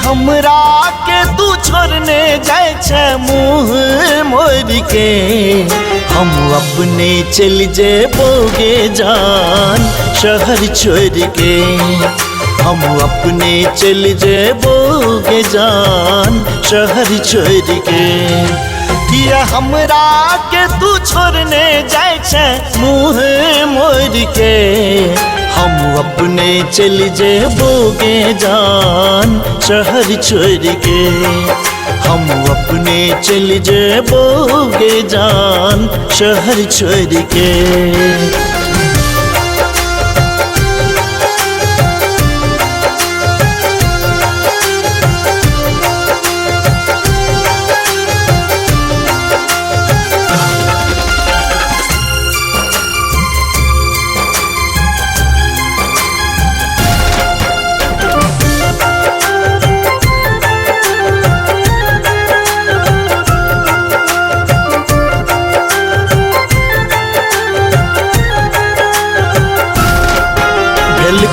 हमरा के तू छोड़ने जाए छे मुँह मोर के, हम अपने चल जेबोगे जान शहर छोड़ के। हम अपने चल जेबोगे जान शहर छोड़ के। किया हमरा के तू छोड़ने जाए छे मुँह मोर के, हम अपने चल जेबोगे जान शहर छोड़ के। हम अपने चल जेबोगे जान शहर छोड़ के।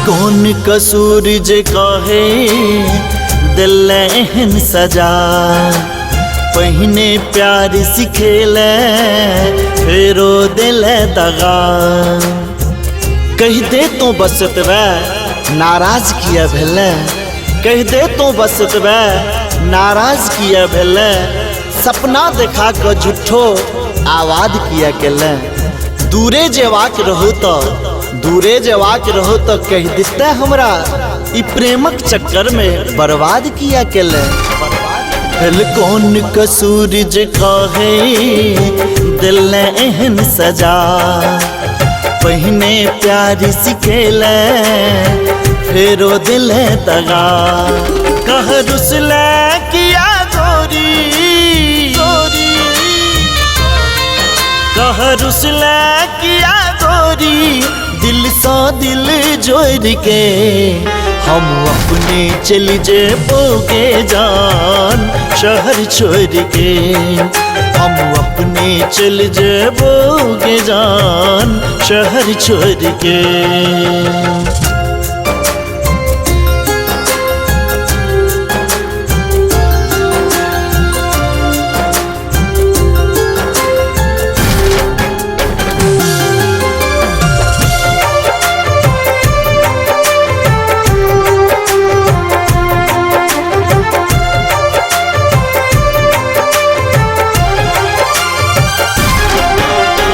कौन कसूर जे कहे दिल एहन सजा, पहिने प्यार सिखेले फेरो दिल दगा। कह दे तो बसत वे नाराज किया भेले, कह दे तो बसत वे नाराज किया भेले। सपना देखा कर झूठो आवाज किया केले, दूरे जेवाक रहो तो दूरे जेवाक रहो तो कह देता हमरा ई प्रेमक चक्कर में बर्बाद किया केले। दिल कौन कसूर जे कहे दिल एहन सजा, पहिने प्यार सिखेले फेरो दिल दगा। कह रुसले किया गोरी कह रुसले किया गोरी, दिल सा दिल जोड़ के। हम अपने चल जेबोगे जान शहर छोड़ के। हम अपने चल जेबोगे जान शहर छोड़ के।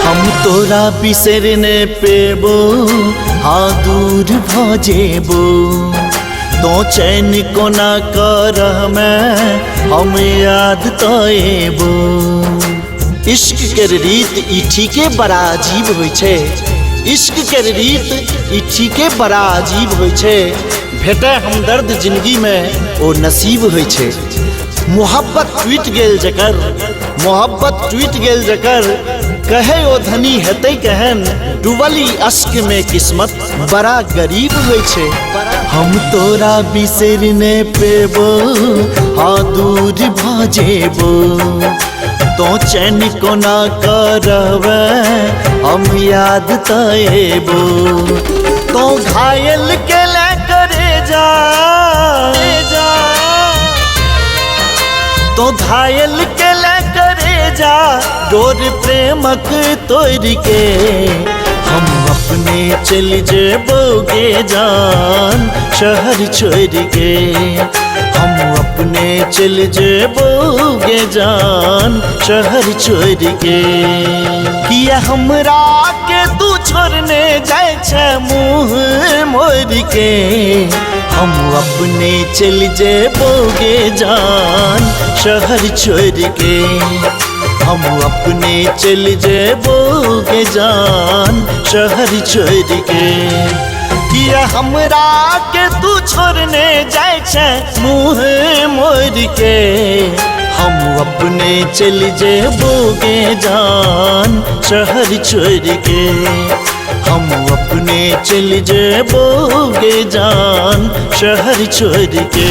हम तोरा बिसरने पेबो हाँ दूर भजेबो, तो चैन कोना कर हम याद तएबो। इश्क के रीत ई ठीके बड़ा अजीब होइ छे, इश्क के रीत ई ठीके बड़ा अजीब होइ छे। भेटे हमदर्द जिंदगी में ओ नसीब होइ छे। मोहब्बत टूट गेल जकर, मोहब्बत टूट गेल जकर, कहे ओ धनी हेतै कहन डूबली अश्क में किस्मत बड़ा गरीब होइ छे। हम तोरा बिसरने पेबो हाँ दूर भजेबो, तो चैन कोना करवे हम याद तएबो। तो घायल के ले करे जा, तो घायल के ले करे जा डोर प्रेमक तोड़ के। हम अपने चल जेबोगे जान शहर छोड़ के। हम अपने चल जेबोगे जान शहर छोड़ के। किया हमरा के तू छोड़ने जाए छे मुँह मोर के, हम अपने चल जेबोगे जान शहर छोड़ के। हम अपने चल जेबोगे जान शहर छोड़ के। किया हमरा के तू छोड़ने जाए छे मुँह मोर के, हम अपने चल जेबोगे जान शहर छोड़ के। हम अपने चल जेबोगे जान शहर छोड़ के।